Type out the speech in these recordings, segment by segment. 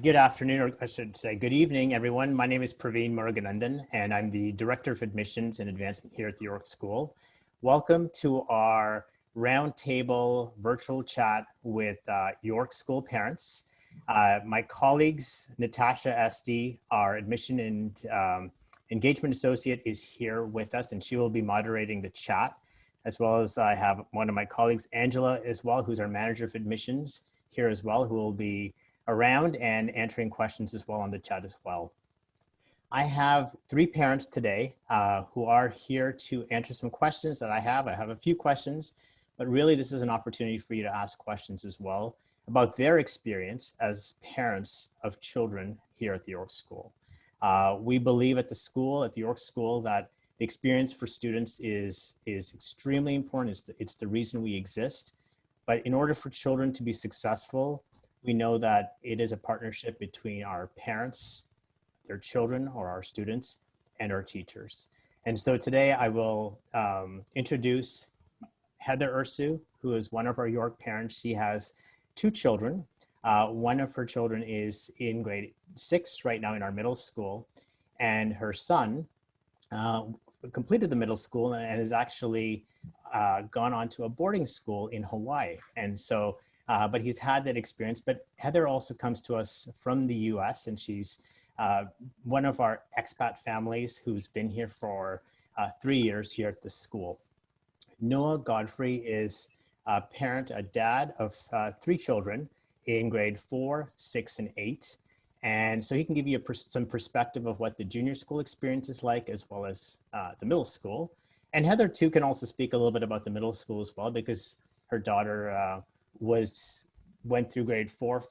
Good afternoon, or I should say good evening, everyone. My name is Praveen Muruganandan, and I'm the Director of Admissions and Advancement here at the York School. Welcome to our roundtable virtual chat with York School parents. My colleagues, Natasha Esty, our Admission and Engagement Associate, is here with us, and she will be moderating the chat, as well as I have one of my colleagues, Angela, as well, who's our Manager of Admissions here as well, who will be around and answering questions as well on the chat as well. I have three parents today who are here to answer some questions that I have. I have a few questions, but really this is an opportunity for you to ask questions as well about their experience as parents of children here at the York School. We believe at the York School, that the experience for students is extremely important. It's the reason we exist. But in order for children to be successful, we know that it is a partnership between our parents, their children, or our students, and our teachers. And so today I will introduce Heather Ursu, who is one of our York parents. She has two children. One of her children is in grade 6 right now in our middle school, and her son completed the middle school and has actually gone on to a boarding school in Hawaii. And so but he's had that experience. But Heather also comes to us from the US, and she's one of our expat families who's been here for 3 years here at the school. Noah Godfrey is a parent, a dad of 3 children in grade 4, 6, and 8. And so he can give you some perspective of what the junior school experience is like, as well as the middle school. And Heather too can also speak a little bit about the middle school as well, because her daughter went through grade 4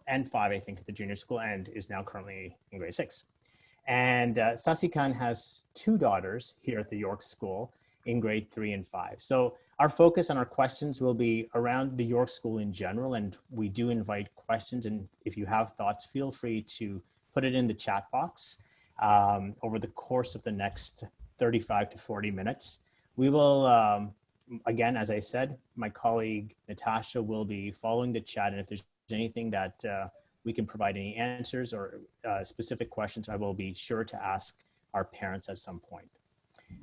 and 5, I think, at the junior school, and is now currently in grade 6. And Sasikan has 2 daughters here at the York School in grade 3 and 5. So our focus on our questions will be around the York School in general, and we do invite questions. And if you have thoughts, feel free to put it in the chat box over the course of the next 35 to 40 minutes. We will again, as I said, my colleague Natasha will be following the chat, and if there's anything that we can provide any answers or specific questions, I will be sure to ask our parents at some point.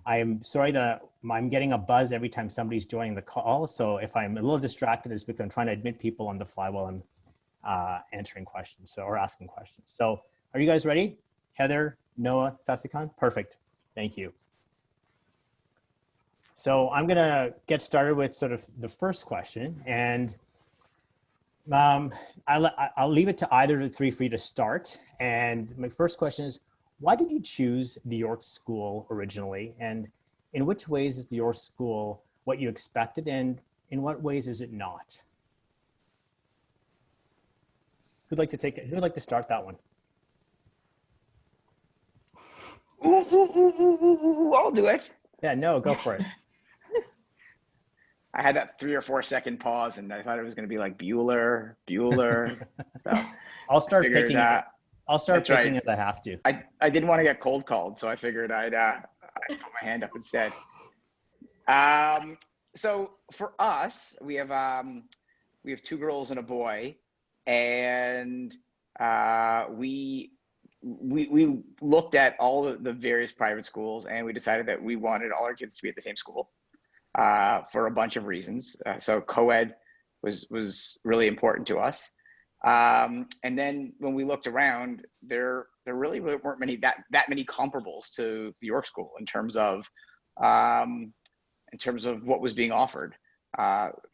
I am sorry that I'm getting a buzz every time somebody's joining the call, so if I'm a little distracted, it's because I'm trying to admit people on the fly while I'm answering questions or asking questions. So are you guys ready? Heather, Noah, Sasikan? Perfect. Thank you. So I'm going to get started with sort of the first question, and I'll leave it to either of the three for you to start. And my first question is, why did you choose the York School originally? And in which ways is the York School what you expected, and in what ways is it not? Who'd like to take it? Who'd like to start that one? I'll do it. Yeah, no, go for it. I had that 3 or 4 second pause, and I thought it was going to be like Bueller. So I'll start picking. I'll start picking as I have to. I didn't want to get cold called, so I figured I'd put my hand up instead. So for us, we have 2 girls and a boy, and we looked at all the various private schools, and we decided that we wanted all our kids to be at the same school. For a bunch of reasons. So co-ed was really important to us. And then when we looked around, there really weren't that many comparables to the York School in terms of what was being offered,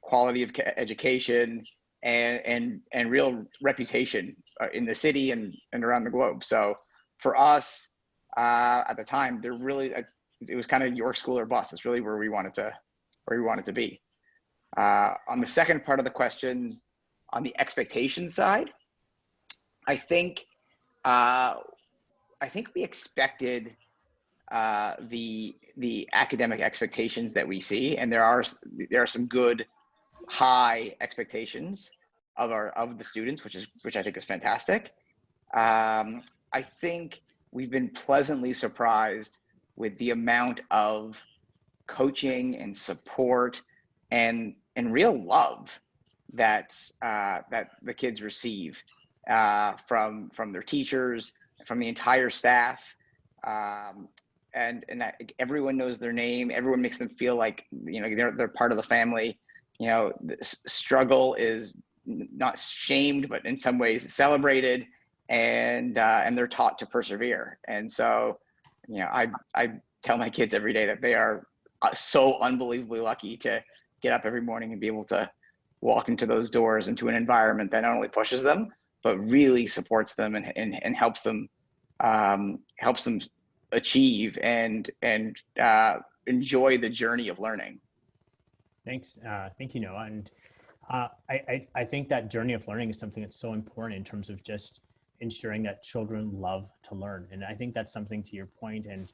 quality of education, and real reputation in the city and around the globe. So for us at the time, it was kind of York School or bust. It's really where we wanted to be. On the second part of the question, on the expectation side, I think we expected the academic expectations that we see, and there are some good high expectations of the students, which I think is fantastic. I think we've been pleasantly surprised with the amount of coaching and support and real love that the kids receive from their teachers, from the entire staff. And everyone knows their name. Everyone makes them feel like, you know, they're part of the family. You know, struggle is not shamed, but in some ways celebrated, and they're taught to persevere. And so, you know, I tell my kids every day that they are so unbelievably lucky to get up every morning and be able to walk into those doors, into an environment that not only pushes them, but really supports them and helps them achieve and enjoy the journey of learning. Thanks. Thank you, Noah. And I think that journey of learning is something that's so important in terms of just ensuring that children love to learn. And I think that's something, to your point, and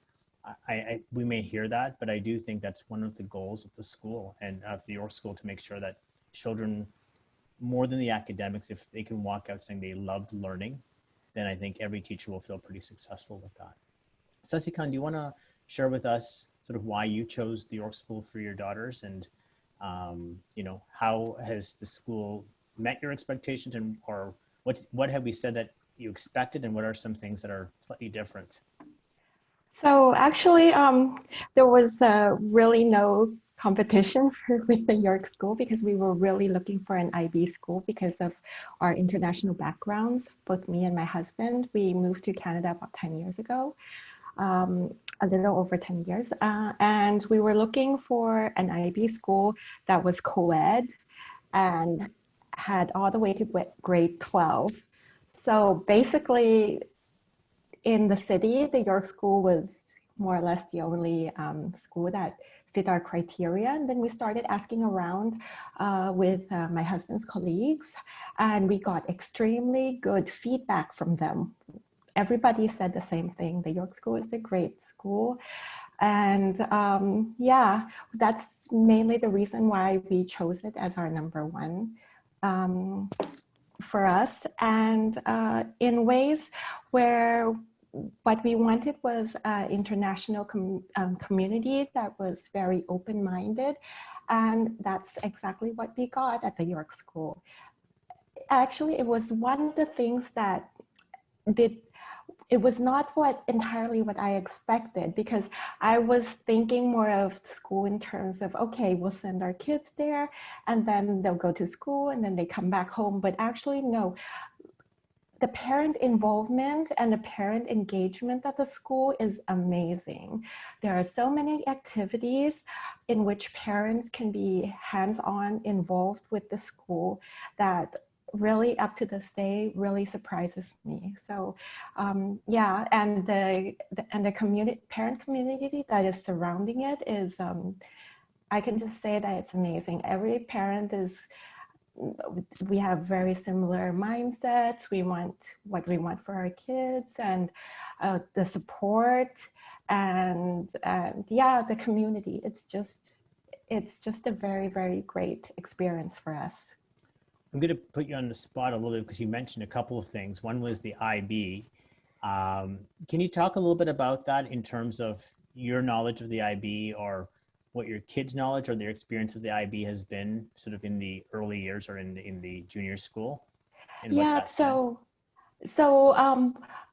we may hear that, but I do think that's one of the goals of the school and of the York School, to make sure that children, more than the academics, if they can walk out saying they loved learning, then I think every teacher will feel pretty successful with that. Sasikan, do you want to share with us sort of why you chose the York School for your daughters, and you know, how has the school met your expectations, and or what have we said that you expected, and what are some things that are slightly different? So actually, there was really no competition with the York School, because we were really looking for an IB school because of our international backgrounds. Both me and my husband, we moved to Canada about 10 years ago, a little over 10 years. And we were looking for an IB school that was co-ed and had all the way to grade 12. So basically, in the city, the York School was more or less the only school that fit our criteria. And then we started asking around with my husband's colleagues, and we got extremely good feedback from them. Everybody said the same thing: the York School is a great school. And yeah, that's mainly the reason why we chose it as our number one for us. And in ways where what we wanted was an international community that was very open-minded, and that's exactly what we got at the York School. Actually, it was one of the things that it was not entirely what I expected, because I was thinking more of school in terms of, okay, we'll send our kids there and then they'll go to school and then they come back home. But actually, no. The parent involvement and the parent engagement at the school is amazing. There are so many activities in which parents can be hands-on involved with the school that really, up to this day, really surprises me. So yeah, and the parent community that is surrounding it is, I can just say that it's amazing. Every parent we have very similar mindsets. We want what we want for our kids, and the support, and yeah, the community. It's just a very, very great experience for us. I'm going to put you on the spot a little bit, because you mentioned a couple of things. One was the IB. Can you talk a little bit about that in terms of your knowledge of the IB, or what your kids' knowledge or their experience of the IB has been sort of in the early years or in the junior school? Yeah, so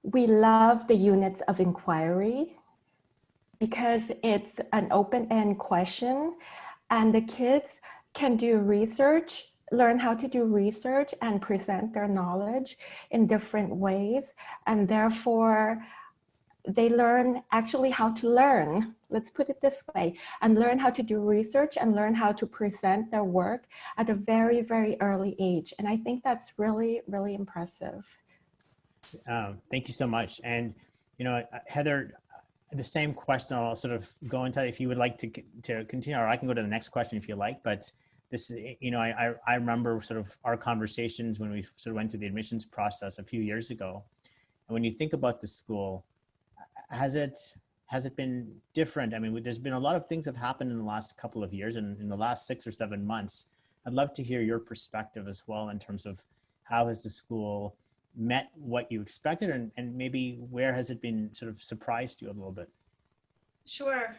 we love the units of inquiry, because it's an open-end question, and the kids can do research, learn how to do research and present their knowledge in different ways, and therefore they learn actually how to learn, let's put it this way, and learn how to do research and learn how to present their work at a very, very early age. And I think that's really, really impressive. Thank you so much. And, you know, Heather, the same question, I'll sort of go into, if you would like to continue, or I can go to the next question if you like, but this is, you know, I remember sort of our conversations when we sort of went through the admissions process a few years ago. And when you think about the school, has it been different? I mean, there's been a lot of things that have happened in the last couple of years, and in the last 6 or 7 months. I'd love to hear your perspective as well, in terms of how has the school met what you expected, and maybe where has it been sort of surprised you a little bit? Sure.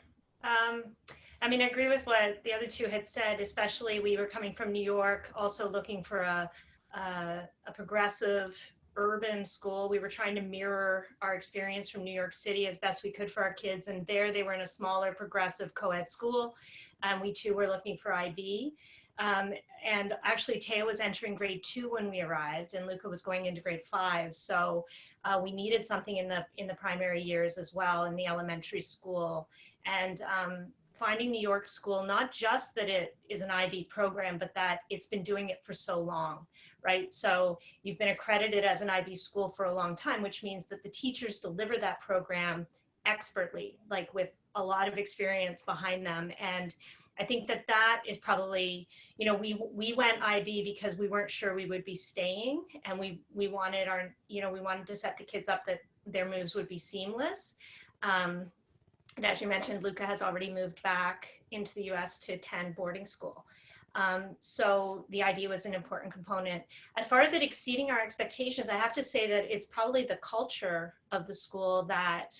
I mean, I agree with what the other two had said, especially we were coming from New York, also looking for a progressive urban school. We were trying to mirror our experience from New York City as best we could for our kids. And there they were in a smaller progressive co-ed school. We too were looking for IB. And actually Taya was entering grade 2 when we arrived, and Luca was going into grade 5. So we needed something in the primary years as well, in the elementary school. And finding the York School, not just that it is an IB program, but that it's been doing it for so long, right? So you've been accredited as an IB school for a long time, which means that the teachers deliver that program expertly, like with a lot of experience behind them. And I think that that is probably, you know, we went IB because we weren't sure we would be staying, and we wanted our, you know, we wanted to set the kids up that their moves would be seamless. And as you mentioned, Luca has already moved back into the US to attend boarding school. So the IB was an important component. As far as it exceeding our expectations, I have to say that it's probably the culture of the school that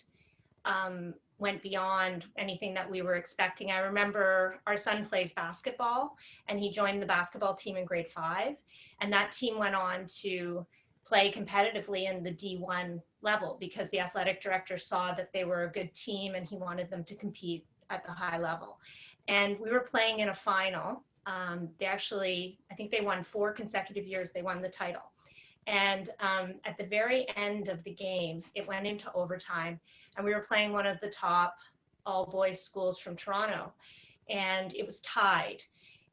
went beyond anything that we were expecting. I remember our son plays basketball, and he joined the basketball team in grade 5. And that team went on to play competitively in the D1 level because the athletic director saw that they were a good team and he wanted them to compete at the high level. And we were playing in a final. They actually, I think they won 4 consecutive years, they won the title. And at the very end of the game, it went into overtime, and we were playing one of the top all boys schools from Toronto, and it was tied.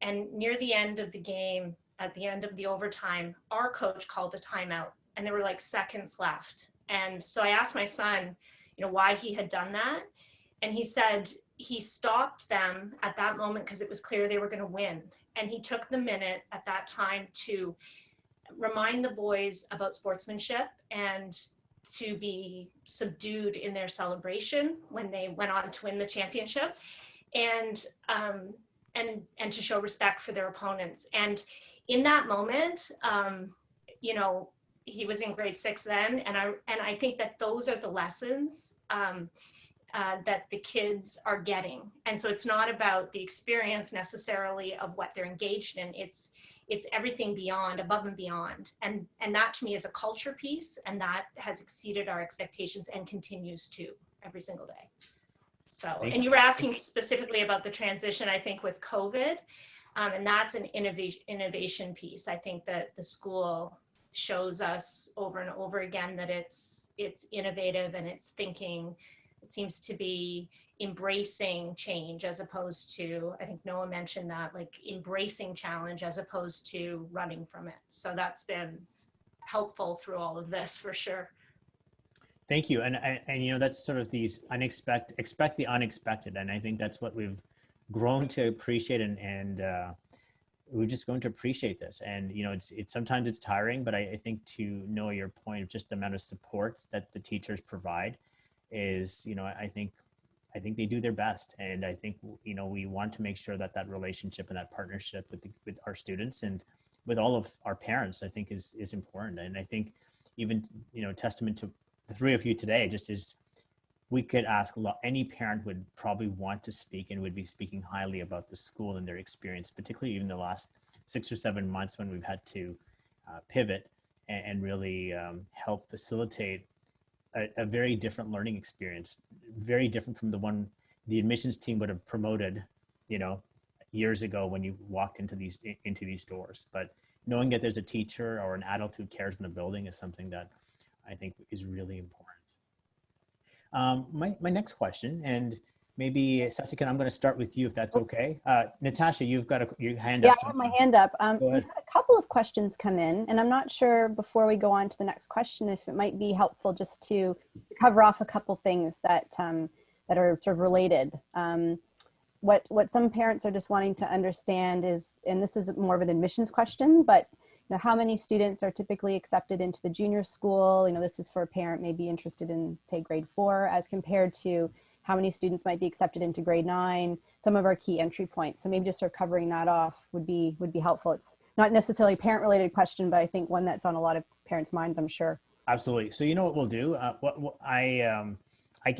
And near the end of the game, at the end of the overtime, our coach called a timeout, and there were like seconds left. And so I asked my son, you know, why he had done that. And he said he stopped them at that moment because it was clear they were going to win. And he took the minute at that time to remind the boys about sportsmanship and to be subdued in their celebration when they went on to win the championship, and to show respect for their opponents. And in that moment, you know, he was in grade 6 then, and I think that those are the lessons that the kids are getting. And so it's not about the experience necessarily of what they're engaged in. It's everything beyond, above and beyond. And that to me is a culture piece, and that has exceeded our expectations and continues to every single day. So, and you were asking specifically about the transition, I think, with COVID, and that's an innovation piece. I think that the school shows us over and over again that it's innovative and it's thinking. It seems to be embracing change as opposed to, I think Noah mentioned that, like embracing challenge as opposed to running from it. So that's been helpful through all of this for sure. Thank you. And you know, that's sort of these expect the unexpected. And I think that's what we've grown to appreciate, and we're just going to appreciate this. And, you know, it's sometimes it's tiring, but I think, to know your point of just the amount of support that the teachers provide is, you know, I think they do their best. And I think, you know, we want to make sure that that relationship and that partnership with our students and with all of our parents, I think is important. And I think even, you know, testament to the 3 of you today, just is, we could ask any parent would probably want to speak and would be speaking highly about the school and their experience, particularly even the last 6 or 7 months when we've had to pivot and really help facilitate a very different learning experience, very different from the one the admissions team would have promoted, you know, years ago when you walked into these doors. But knowing that there's a teacher or an adult who cares in the building is something that I think is really important. My next question, and maybe Sasikan, I'm going to start with you if that's okay. Natasha, you've got your hand up. Yeah, I have my hand up. Go ahead. We've had a couple of questions come in, and I'm not sure before we go on to the next question if it might be helpful just to cover off a couple things that that are sort of related. What some parents are just wanting to understand is, and this is more of an admissions question, but you know, how many students are typically accepted into the junior school? You know, this is for a parent maybe interested in, say, grade 4, as compared to how many students might be accepted into grade 9, some of our key entry points. So maybe just sort of covering that off would be helpful. It's not necessarily a parent-related question, but I think one that's on a lot of parents' minds, I'm sure. Absolutely. So you know what we'll do?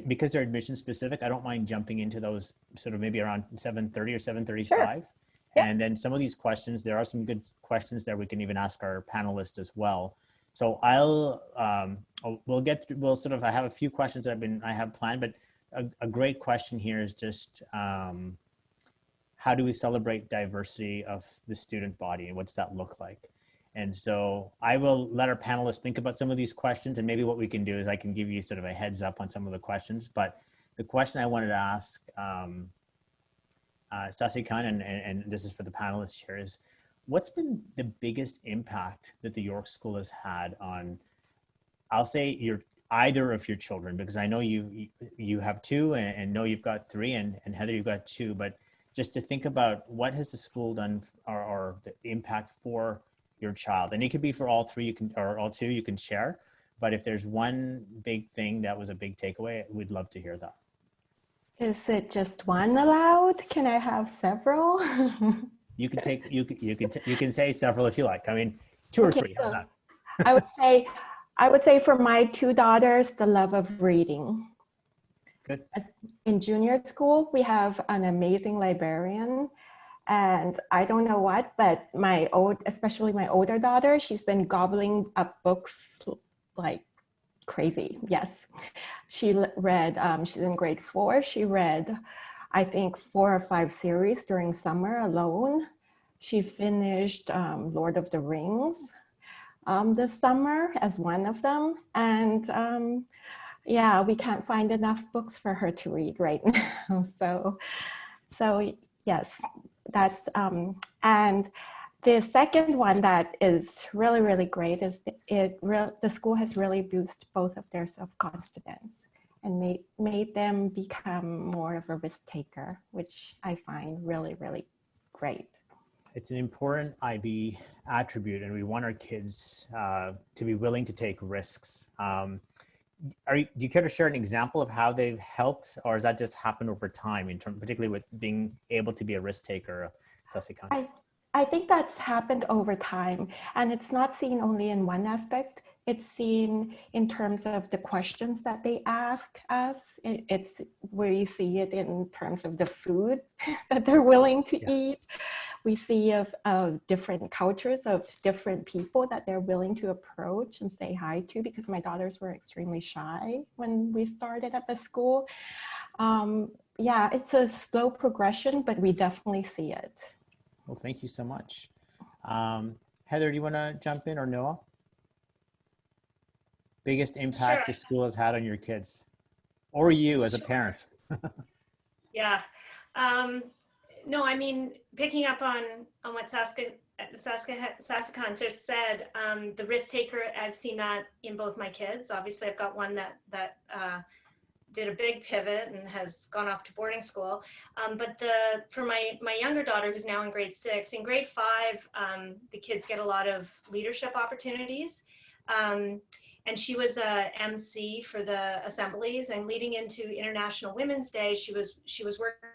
Because they're admission specific, I don't mind jumping into those sort of maybe around 7:30 or 7:35. Sure. Yeah. And then some of these questions, there are some good questions there we can even ask our panelists as well. So we'll sort of, I have a few questions that I have planned, but a great question here is just, how do we celebrate diversity of the student body and what does that look like? And so I will let our panelists think about some of these questions, and maybe what we can do is I can give you sort of a heads up on some of the questions. But the question I wanted to ask Sasikan, and this is for the panelists here, is what's been the biggest impact that the York School has had on, I'll say either of your children, because I know you have two, and know you've got three, and Heather, you've got two, but just to think about what has the school done or the impact for your child. And it could be for all three, or all two, you can share. But if there's one big thing that was a big takeaway, we'd love to hear that. Is it just one allowed? Can I have several? You can say several if you like. I mean, two or three. How's that? I would say for my two daughters, the love of reading. Good. In junior school, we have an amazing librarian. And I don't know what, but especially my older daughter, she's been gobbling up books like crazy. Yes. She read, she's in grade 4. She read, I think, 4 or 5 series during summer alone. She finished Lord of the Rings this summer as one of them. And yeah, we can't find enough books for her to read right now. So yes, that's, and the second one that is really, really great is the school has really boosted both of their self-confidence and made them become more of a risk taker, which I find really, really great. It's an important IB attribute, and we want our kids to be willing to take risks. Do you care to share an example of how they've helped, or has that just happened over time, particularly with being able to be a risk taker, Sasikan? I think that's happened over time, and it's not seen only in one aspect. It's seen in terms of the questions that they ask us. It's where you see it in terms of the food that they're willing to eat. We see of different cultures, of different people that they're willing to approach and say hi to, because my daughters were extremely shy when we started at the school. Yeah, it's a slow progression, but we definitely see it. Well, thank you so much. Heather, do you want to jump in, or Noah? Biggest impact the school has had on your kids, or you as a parent? Yeah. No, I mean, picking up on what Sasikan just said, the risk taker, I've seen that in both my kids. Obviously, I've got one that did a big pivot and has gone off to boarding school. But for my younger daughter, who's now in grade 6, in grade 5, the kids get a lot of leadership opportunities. And she was a MC for the assemblies, and leading into International Women's Day, she was working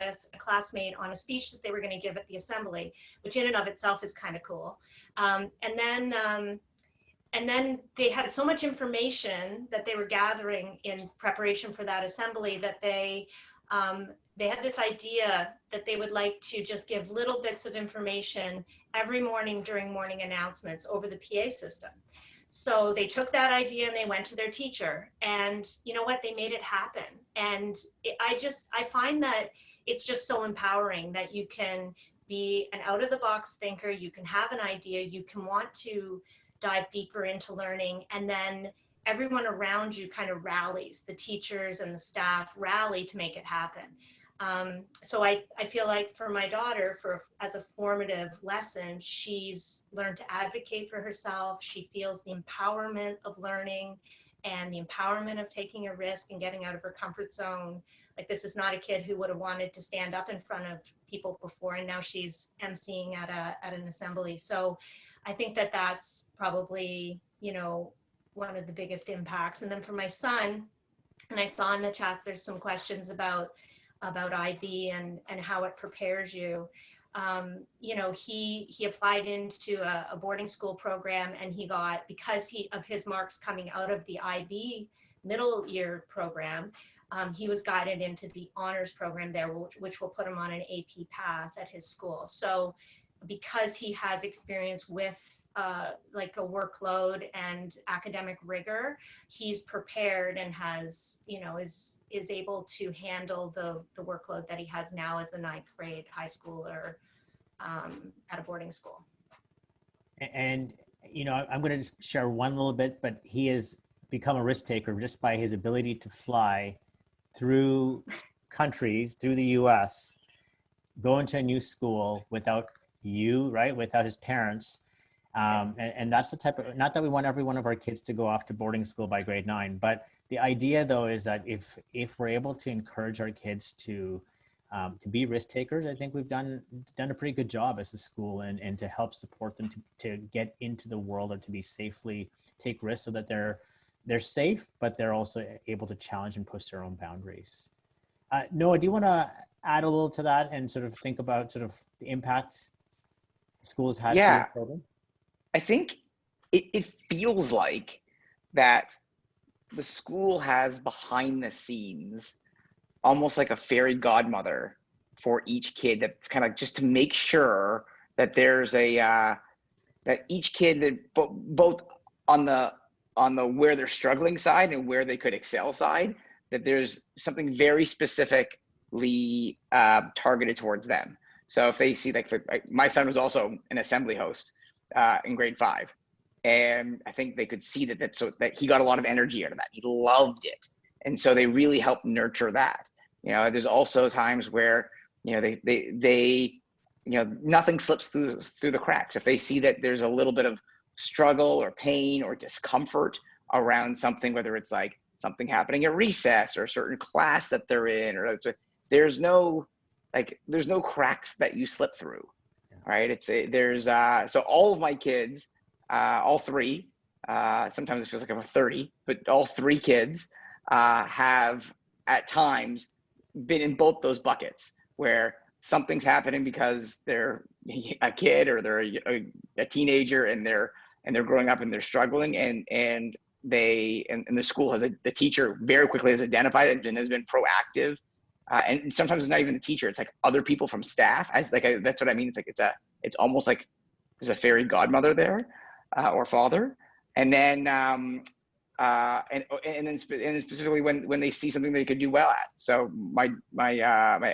with a classmate on a speech that they were going to give at the assembly, which in and of itself is kind of cool. And then they had so much information that they were gathering in preparation for that assembly that they had this idea that they would like to just give little bits of information every morning during morning announcements over the PA system. So they took that idea and they went to their teacher, and you know what, they made it happen. And I find that it's just so empowering that you can be an out of the box thinker, you can have an idea, you can want to dive deeper into learning, and then everyone around you kind of rallies, the teachers and the staff rally to make it happen. So I feel like for my daughter, as a formative lesson, she's learned to advocate for herself. She feels the empowerment of learning and the empowerment of taking a risk and getting out of her comfort zone. Like, this is not a kid who would have wanted to stand up in front of people before, and now she's emceeing at an assembly. So I think that that's probably, one of the biggest impacts. And then for my son, and I saw in the chats, there's some questions about IB and how it prepares you. He applied into a boarding school program, and he got, because of his marks coming out of the IB middle year program, he was guided into the honors program there, which will put him on an AP path at his school. So because he has experience with like a workload and academic rigor, he's prepared and has, you know, is able to handle the workload that he has now as a ninth grade high schooler at a boarding school. And, you know, I'm going to just share one little bit, but he has become a risk taker just by his ability to fly through countries, through the US, go into a new school without you, right? Without his parents. And that's the type of, not that we want every one of our kids to go off to boarding school by grade 9, but the idea though is that if we're able to encourage our kids to be risk takers, I think we've done a pretty good job as a school, and to help support them to get into the world, or to be safely take risks, so that they're safe, but they're also able to challenge and push their own boundaries. Noah, do you want to add a little to that and sort of think about sort of the impact schools had for your children? I think it feels like that the school has behind the scenes almost like a fairy godmother for each kid, that's kind of just to make sure that there's that each kid, that both on the where they're struggling side and where they could excel side, that there's something very specifically targeted towards them. So if they see, like my son was also an assembly host in grade 5, and I think they could see that he got a lot of energy out of that. He loved it, and so they really helped nurture that. You know, there's also times where, you know, they you know, nothing slips through the cracks. If they see that there's a little bit of struggle or pain or discomfort around something, whether it's like something happening at recess or a certain class that they're in, or there's no cracks that you slip through, right? So all of my kids, all 3, sometimes it feels like I'm 30, but all 3 kids have at times been in both those buckets, where something's happening because they're a kid, or they're a teenager, and they're growing up and they're struggling, and the school the teacher very quickly has identified it and has been proactive. And sometimes it's not even the teacher, it's like other people from staff, that's what I mean. It's like it's almost like there's a fairy godmother there, or father. And then and then specifically when they see something they could do well at. So my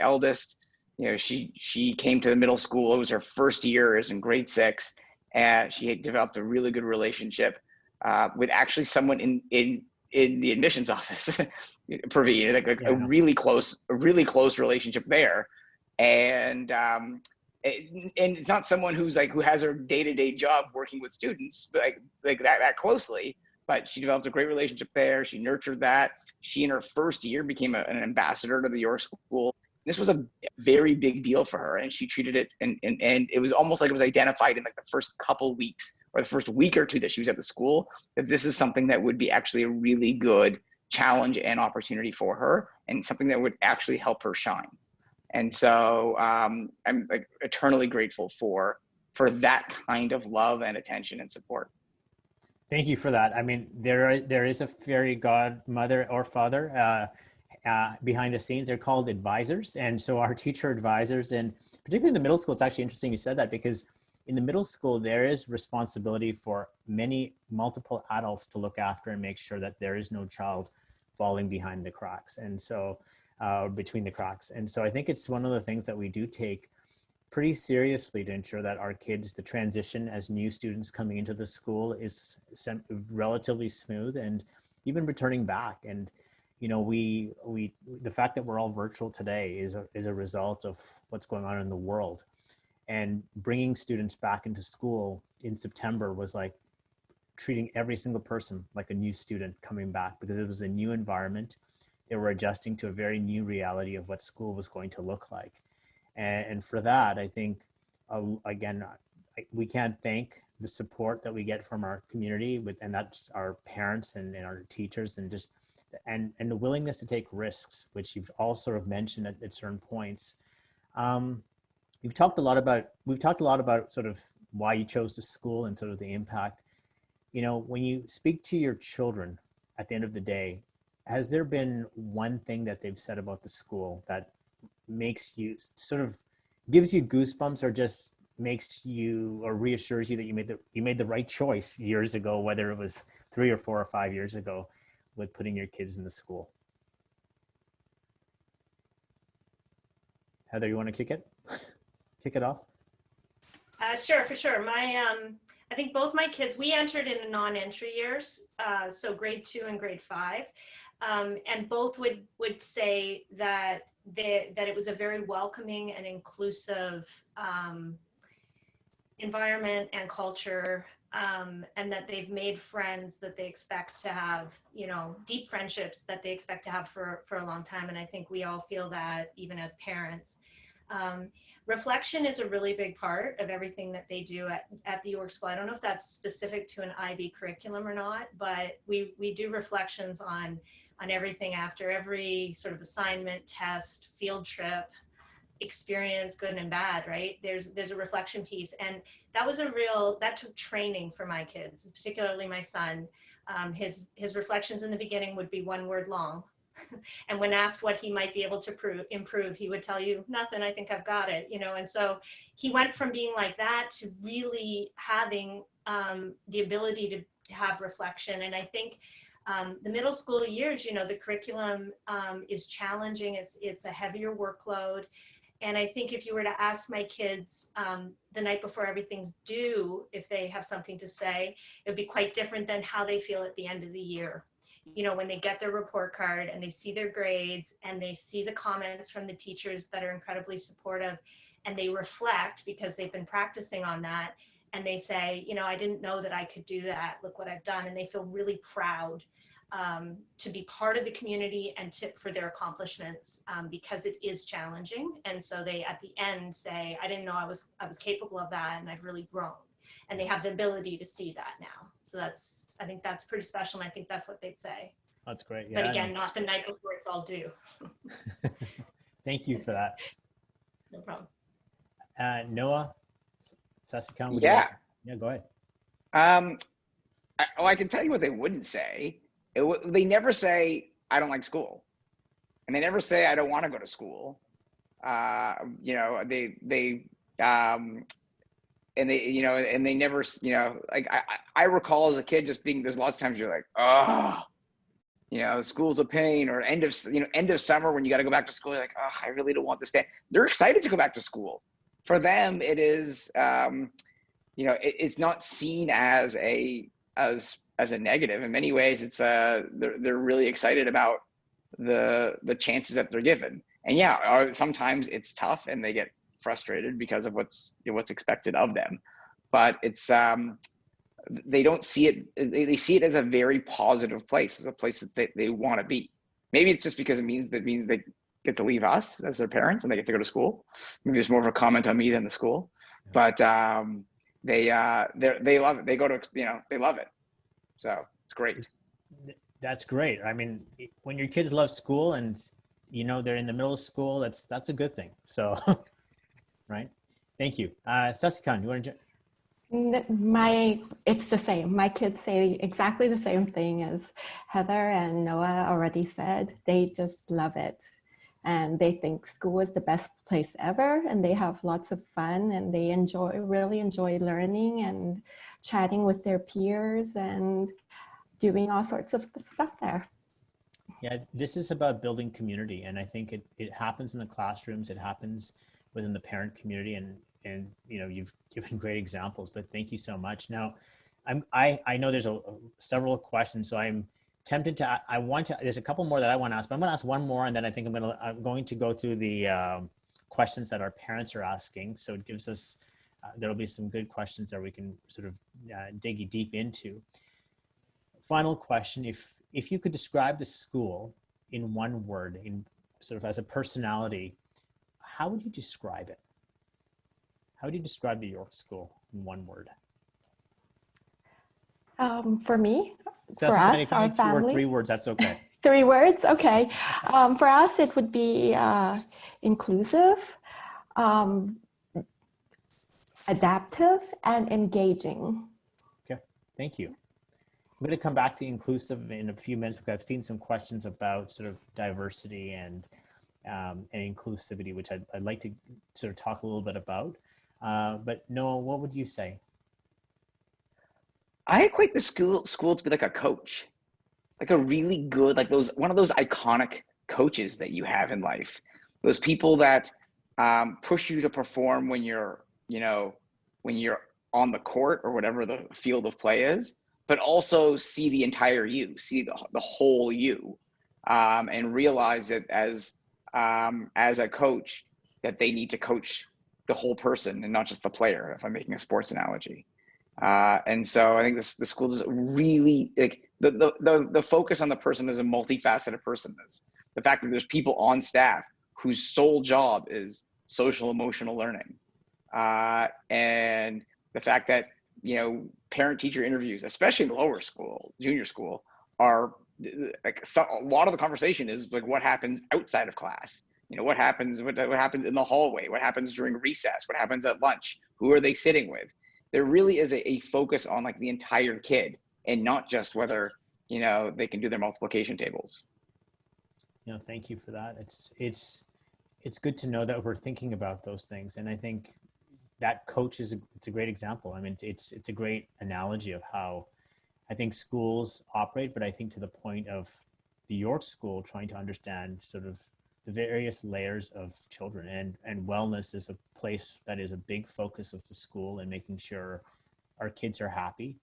eldest, you know, she came to the middle school. It was her first year, is in grade 6, and she had developed a really good relationship with actually someone in the admissions office, Praveen, like a really close relationship there. And it's not someone who has her day-to-day job working with students, but like that closely. But she developed a great relationship there. She nurtured that. She, in her first year, became an ambassador to the York School. This was a very big deal for her, and she treated it, and it was almost like it was identified in like the first couple weeks, or the first week or 2 that she was at the school, that this is something that would be actually a really good challenge and opportunity for her, and something that would actually help her shine. And so I'm like eternally grateful for that kind of love and attention and support. Thank you for that. I mean, there is a fairy godmother or father behind the scenes. They're called advisors. And so our teacher advisors, and particularly in the middle school, it's actually interesting you said that, because in the middle school, there is responsibility for multiple adults to look after and make sure that there is no child falling behind the cracks. And so, between the cracks. And so I think it's one of the things that we do take pretty seriously, to ensure that our kids, the transition as new students coming into the school, is relatively smooth, and even returning back. And, you know, the fact that we're all virtual today is a result of what's going on in the world. And bringing students back into school in September was like treating every single person like a new student coming back, because it was a new environment. They were adjusting to a very new reality of what school was going to look like. And for that, I think, again, we can't thank the support that we get from our community, and that's our parents and our teachers, and just and the willingness to take risks, which you've all sort of mentioned at certain points. We've talked a lot about sort of why you chose the school and sort of the impact. You know, when you speak to your children at the end of the day, has there been one thing that they've said about the school that makes you sort of gives you goosebumps, or just makes you or reassures you that you made the right choice years ago, whether it was 3 or 4 or 5 years ago, with putting your kids in the school? Heather, you want to kick it off? Sure, for sure. I think both my kids, we entered in non-entry years, so grade 2 and grade 5, and both would say that it was a very welcoming and inclusive environment and culture, and that they've made friends that they expect to have, deep friendships that they expect to have for a long time. And I think we all feel that even as parents. Reflection is a really big part of everything that they do at the York School. I don't know if that's specific to an IB curriculum or not, but we do reflections on everything after every sort of assignment, test, field trip, experience, good and bad, right? There's a reflection piece. And that took training for my kids, particularly my son. His reflections in the beginning would be one word long. And when asked what he might be able to improve, he would tell you, nothing, I think I've got it, and so he went from being like that to really having the ability to have reflection. And I think the middle school years, the curriculum is challenging. It's a heavier workload. And I think if you were to ask my kids the night before everything's due, if they have something to say, it would be quite different than how they feel at the end of the year. When they get their report card and they see their grades and they see the comments from the teachers that are incredibly supportive, and they reflect because they've been practicing on that, and they say, I didn't know that I could do that. Look what I've done. And they feel really proud to be part of the community and for their accomplishments, because it is challenging. And so they, at the end, say, I didn't know I was capable of that, and I've really grown. And they have the ability to see that now. So I think that's pretty special. And I think that's what they'd say. That's great. Yeah, but again, not the night before it's all due. Thank you for that. No problem. Noah, Sasikant, yeah, go ahead. I can tell you what they wouldn't say. They never say, I don't like school. And they never say, I don't want to go to school. And they never, like I recall as a kid just being, there's lots of times you're like, oh, school's a pain, or end of summer when you got to go back to school, you're like, oh, I really don't want this day. They're excited to go back to school. For them, it is, it's not seen as a negative. In many ways, it's they're really excited about the chances that they're given. And yeah, sometimes it's tough and they get frustrated because of what's expected of them, but it's they don't see it. They see it as a very positive place, as a place that they want to be. Maybe it's just because it means they get to leave us as their parents and they get to go to school. Maybe it's more of a comment on me than the school, but they love it. They go to they love it, so it's great. That's great. I mean, when your kids love school and they're in the middle of school, that's a good thing. So. Right. Thank you. Sasikant, you want to? It's the same. My kids say exactly the same thing as Heather and Noah already said. They just love it. And they think school is the best place ever. And they have lots of fun, and they really enjoy learning and chatting with their peers and doing all sorts of stuff there. Yeah, this is about building community. And I think it happens in the classrooms. It happens within the parent community, and you've given great examples, but thank you so much. Now, I know there's several questions, so I'm tempted to, there's a couple more that I want to ask, but I'm going to ask one more, and then I think I'm going to go through the questions that our parents are asking. So it gives us, there'll be some good questions that we can sort of dig deep into. Final question, if you could describe the school in one word, in sort of as a personality, how would you describe it? How would you describe the York School in one word? For me, So for us, our 2 family. or 3 words, that's okay. 3 words, okay. For us, it would be inclusive, adaptive, and engaging. Okay, thank you. I'm going to come back to inclusive in a few minutes because I've seen some questions about sort of diversity and inclusivity, which I'd like to sort of talk a little bit about. But Noah, what would you say? I equate the school to be like a coach, like a really good, like one of those iconic coaches that you have in life. Those people that push you to perform when when you're on the court or whatever the field of play is, but also see the entire you, see the whole you, and realize that as a coach, that they need to coach the whole person and not just the player, if I'm making a sports analogy. And so I think the school is really like the focus on the person as a multifaceted person. Is the fact that there's people on staff whose sole job is social emotional learning, and the fact that parent teacher interviews, especially in lower school, junior school, are like a lot of the conversation is like what happens outside of class. What happens in the hallway, what happens during recess, what happens at lunch, who are they sitting with. There really is a focus on like the entire kid and not just whether they can do their multiplication tables. Thank you for that. It's good to know that we're thinking about those things, and I think that coach it's a great example. I mean, it's a great analogy of how I think schools operate, but I think to the point of the York School trying to understand sort of the various layers of children, and wellness is a place that is a big focus of the school, and making sure our kids are happy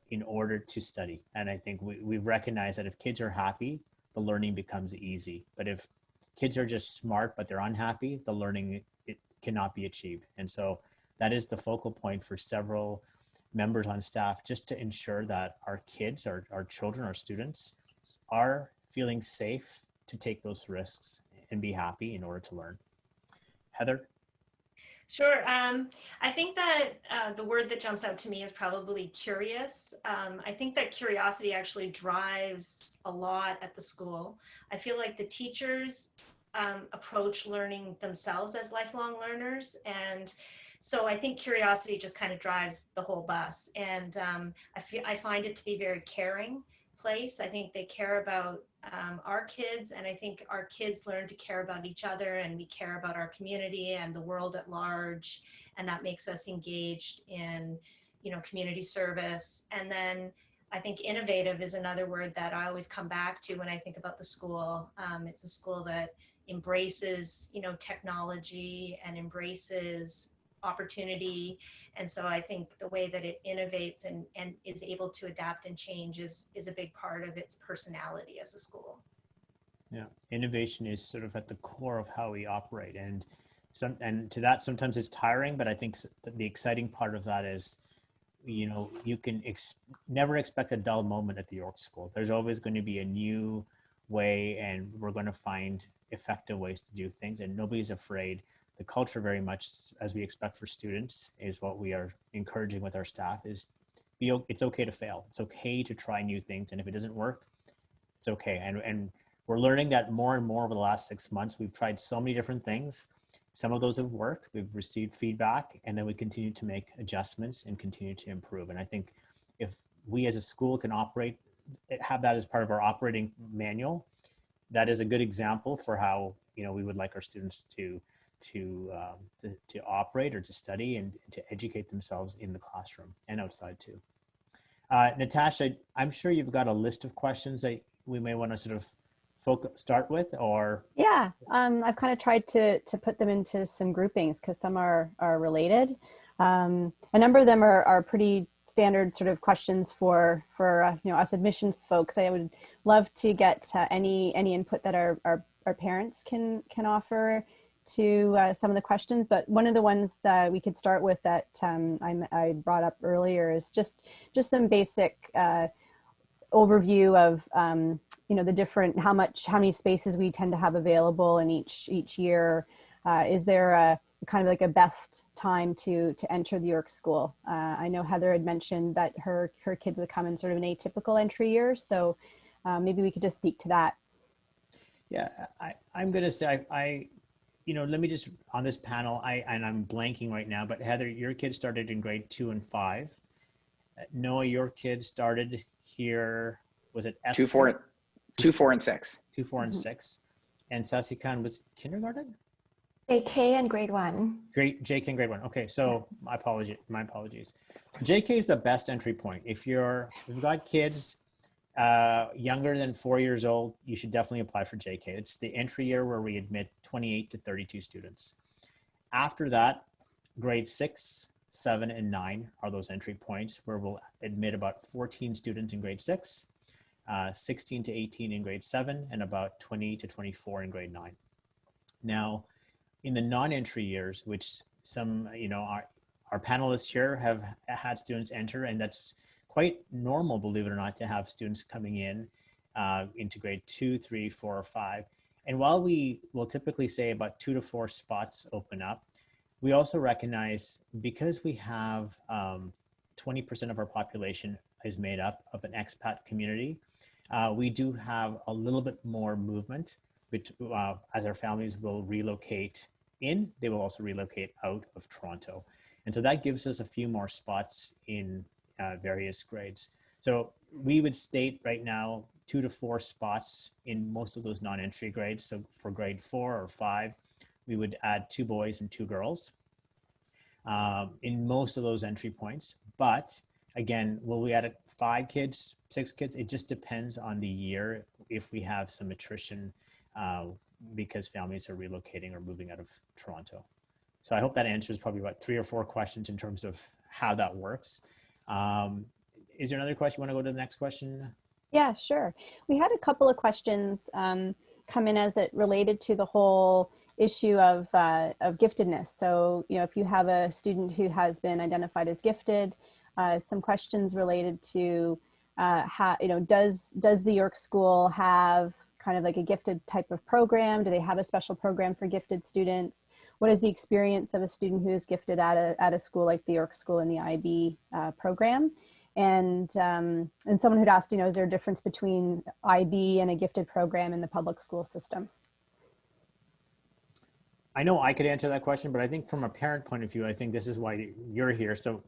in order to study. And I think we've recognized that if kids are happy, the learning becomes easy. But if kids are just smart, but they're unhappy, the learning, it cannot be achieved. And so that is the focal point for several members on staff, just to ensure that our kids, our children, our students are feeling safe to take those risks and be happy in order to learn. Heather? Sure. I think that the word that jumps out to me is probably curious. I think that curiosity actually drives a lot at the school. I feel like the teachers approach learning themselves as lifelong learners. And so I think curiosity just kind of drives the whole bus. And I find it to be very caring place. I think they care about our kids, and I think our kids learn to care about each other, and we care about our community and the world at large, and that makes us engaged in community service. And then I think innovative is another word that I always come back to when I think about the school. It's a school that embraces technology and embraces opportunity. And so I think the way that it innovates and is able to adapt and change is a big part of its personality as a school. Yeah, innovation is sort of at the core of how we operate. And to that, sometimes it's tiring, but I think the exciting part of that is, you can never expect a dull moment at the York School. There's always going to be a new way, and we're going to find effective ways to do things, and nobody's afraid. The culture, very much as we expect for students, is what we are encouraging with our staff, is it's okay to fail. It's okay to try new things. And if it doesn't work, it's okay. And we're learning that more and more over the last 6 months. We've tried so many different things. Some of those have worked. We've received feedback, and then we continue to make adjustments and continue to improve. And I think if we as a school can have that as part of our operating manual, that is a good example for how, we would like our students to operate or to study and to educate themselves in the classroom and outside too. Natasha, I'm sure you've got a list of questions that we may want to sort of start with, or? Yeah, I've kind of tried to put them into some groupings because some are related. A number of them are pretty standard sort of questions for us admissions folks. I would love to get any input that our parents can offer to some of the questions, but one of the ones that we could start with that I brought up earlier is just some basic overview of the different how many spaces we tend to have available in each year. Is there a kind of like a best time to enter the York School? I know Heather had mentioned that her kids would come in sort of an atypical entry year, so maybe we could just speak to that. Yeah, I'm going to say let me just, on this panel, and I'm blanking right now, but Heather, your kids started in grade 2 and 5. Noah, your kids started here, was it S? 2, 4, and 6. 2, 4, and 6. And Sasikan was kindergarten? JK and grade 1. Great, JK and grade 1. Okay, so my apologies. So JK is the best entry point. If you've got kids younger than 4 years old, you should definitely apply for JK. It's the entry year where we admit 28 to 32 students. After that, grade 6, 7, and 9 are those entry points where we'll admit about 14 students in grade 6, 16 to 18 in grade 7, and about 20 to 24 in grade 9. Now, in the non-entry years, which some, our panelists here have had students enter, and that's quite normal, believe it or not, to have students coming in into grade 2, 3, 4, or 5. And while we will typically say about 2 to 4 spots open up, we also recognize because we have 20% of our population is made up of an expat community, we do have a little bit more movement as our families will relocate in, they will also relocate out of Toronto. And so that gives us a few more spots in various grades. So we would state right now 2 to 4 spots in most of those non-entry grades. So for grade 4 or 5, we would add 2 boys and 2 girls in most of those entry points. But again, will we add 5 kids, 6 kids? It just depends on the year if we have some attrition because families are relocating or moving out of Toronto. So I hope that answers probably about 3 or 4 questions in terms of how that works. Is there another question? You want to go to the next question? Yeah, sure. We had a couple of questions come in as it related to the whole issue of giftedness. So, if you have a student who has been identified as gifted, some questions related to how, does the York School have kind of like a gifted type of program? Do they have a special program for gifted students? What is the experience of a student who is gifted at a school like the York School in the IB program? And someone who'd asked, is there a difference between IB and a gifted program in the public school system? I know I could answer that question, but I think from a parent point of view, I think this is why you're here. So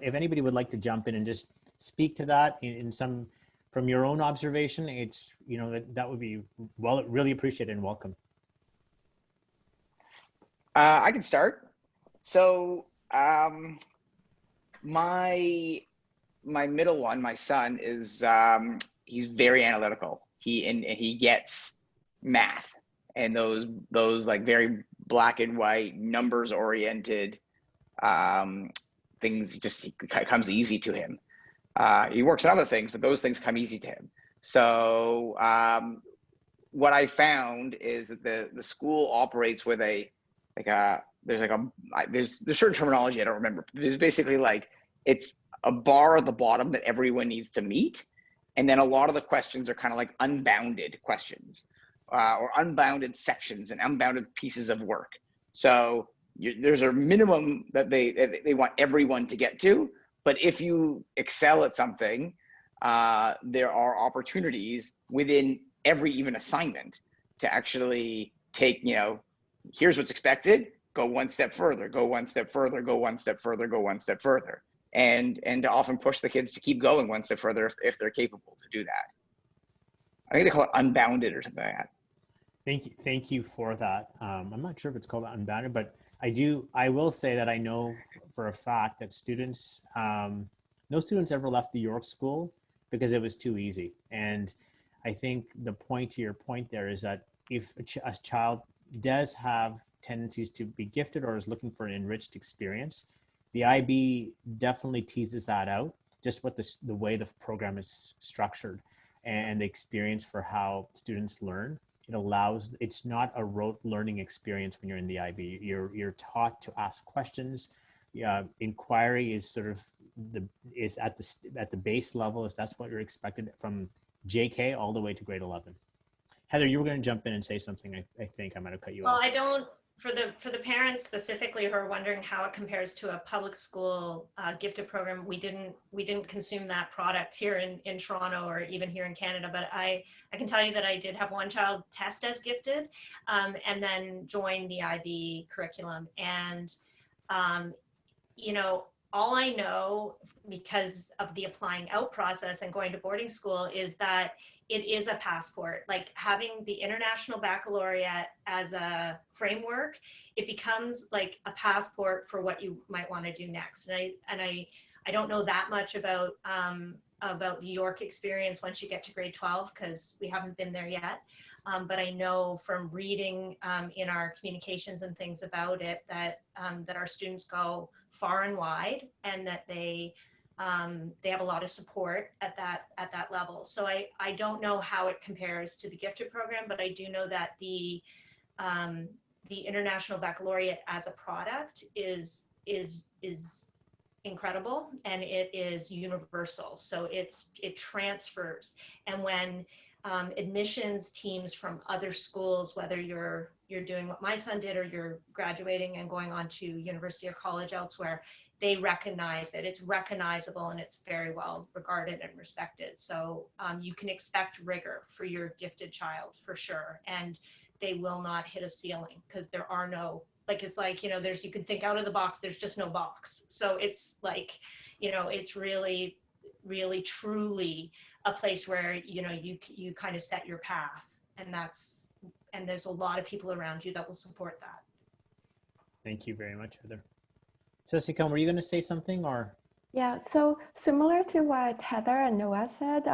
if anybody would like to jump in and just speak to that in some, from your own observation, it's, that would be really appreciated and welcome. I can start. So my middle one, my son, is he's very analytical. He gets math and those like very black and white, numbers oriented things. Just comes easy to him. He works on other things, but those things come easy to him. So what I found is that the school operates with there's certain terminology I don't remember. There's basically like it's a bar at the bottom that everyone needs to meet, and then a lot of the questions are kind of like unbounded questions or unbounded sections and unbounded pieces of work. So there's a minimum that they want everyone to get to, but if you excel at something, there are opportunities within every even assignment to actually take, here's what's expected, go one step further, go one step further, go one step further, go one step further. And to often push the kids to keep going one step further if they're capable to do that. I think they call it unbounded or something like that. Thank you for that. I'm not sure if it's called unbounded, but I will say that I know for a fact that students, no students ever left the York School because it was too easy. And I think the point to your point there is that if a child does have tendencies to be gifted or is looking for an enriched experience, the IB definitely teases that out, just what the way the program is structured and the experience for how students learn. It's not a rote learning experience when you're in the IB. You're taught to ask questions. Inquiry is sort of at the base level, if that's what you're expected from JK all the way to grade 11. Heather, you were going to jump in and say something. I think I might have cut you off. Well, I don't. For the parents specifically who are wondering how it compares to a public school gifted program, we didn't consume that product here in Toronto or even here in Canada. But I can tell you that I did have one child test as gifted and then join the IB curriculum. And all I know because of the applying out process and going to boarding school is that it is a passport. Like having the International Baccalaureate as a framework, it becomes like a passport for what you might want to do next. And I don't know that much about the York experience once you get to grade 12 because we haven't been there yet. But I know from reading in our communications and things about it that that our students go far and wide, and that they have a lot of support at that level. So I don't know how it compares to the gifted program, but I do know that the International Baccalaureate as a product is incredible, and it is universal. So it transfers. And when admissions teams from other schools, whether you're doing what my son did or you're graduating and going on to university or college elsewhere, they recognize it. It's recognizable and it's very well regarded and respected. So you can expect rigor for your gifted child for sure. And they will not hit a ceiling because there are no, like, it's like, you know, you can think out of the box, there's just no box. So it's like, you know, it's really, really, truly a place where, you know, you kind of set your path, and there's a lot of people around you that will support that. Thank you very much, Heather. Jessica, were you going to say something or? Yeah, so similar to what Heather and Noah said,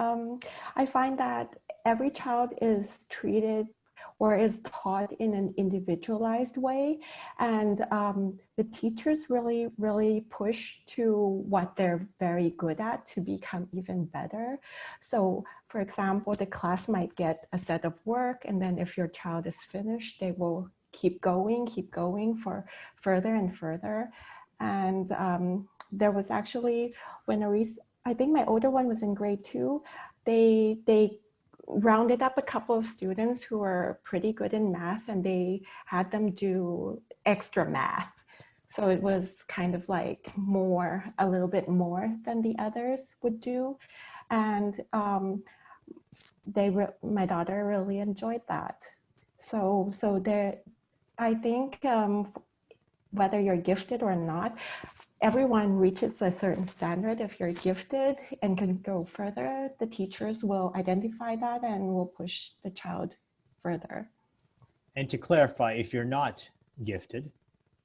I find that every child is treated or is taught in an individualized way. And the teachers really, really push to what they're very good at to become even better. So for example, the class might get a set of work, and then if your child is finished, they will keep going for further and further. And there was actually, I think my older one was in grade 2, they rounded up a couple of students who were pretty good in math, and they had them do extra math. So it was kind of like a little bit more than the others would do. And my daughter really enjoyed that. So I think whether you're gifted or not, everyone reaches a certain standard. If you're gifted and can go further, the teachers will identify that and will push the child further. And to clarify, if you're not gifted,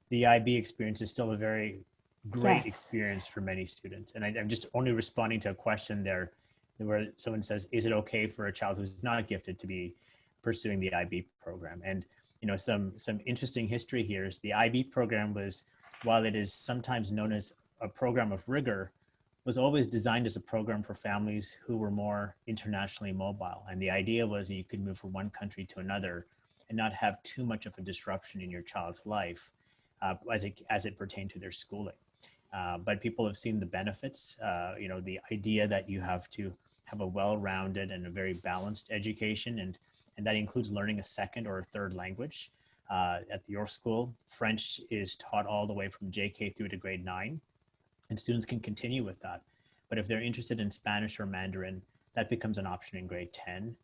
the IB experience is still a very great experience for many students. And I'm just only responding to a question there where someone says, is it okay for a child who's not gifted to be pursuing the IB program? And you know, some interesting history here is the IB program was, while it is sometimes known as a program of rigor, was always designed as a program for families who were more internationally mobile. And the idea was that you could move from one country to another and not have too much of a disruption in your child's life as it pertained to their schooling. But people have seen the benefits, you know, the idea that you have to have a well-rounded and a very balanced education, and that includes learning a second or a third language. At your school, French is taught all the way from JK through to grade 9, and students can continue with that. But if they're interested in Spanish or Mandarin, that becomes an option in grade 10,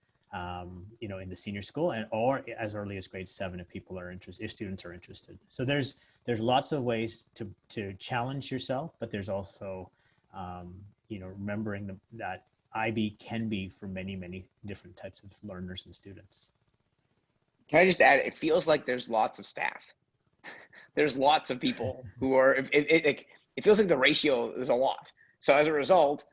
you know, in the senior school, or as early as grade 7 if students are interested. So there's lots of ways to challenge yourself, but there's also, you know, remembering that IB can be for many, many different types of learners and students. Can I just add, it feels like there's lots of staff. There's lots of people who are, it feels like the ratio is a lot. So as a result,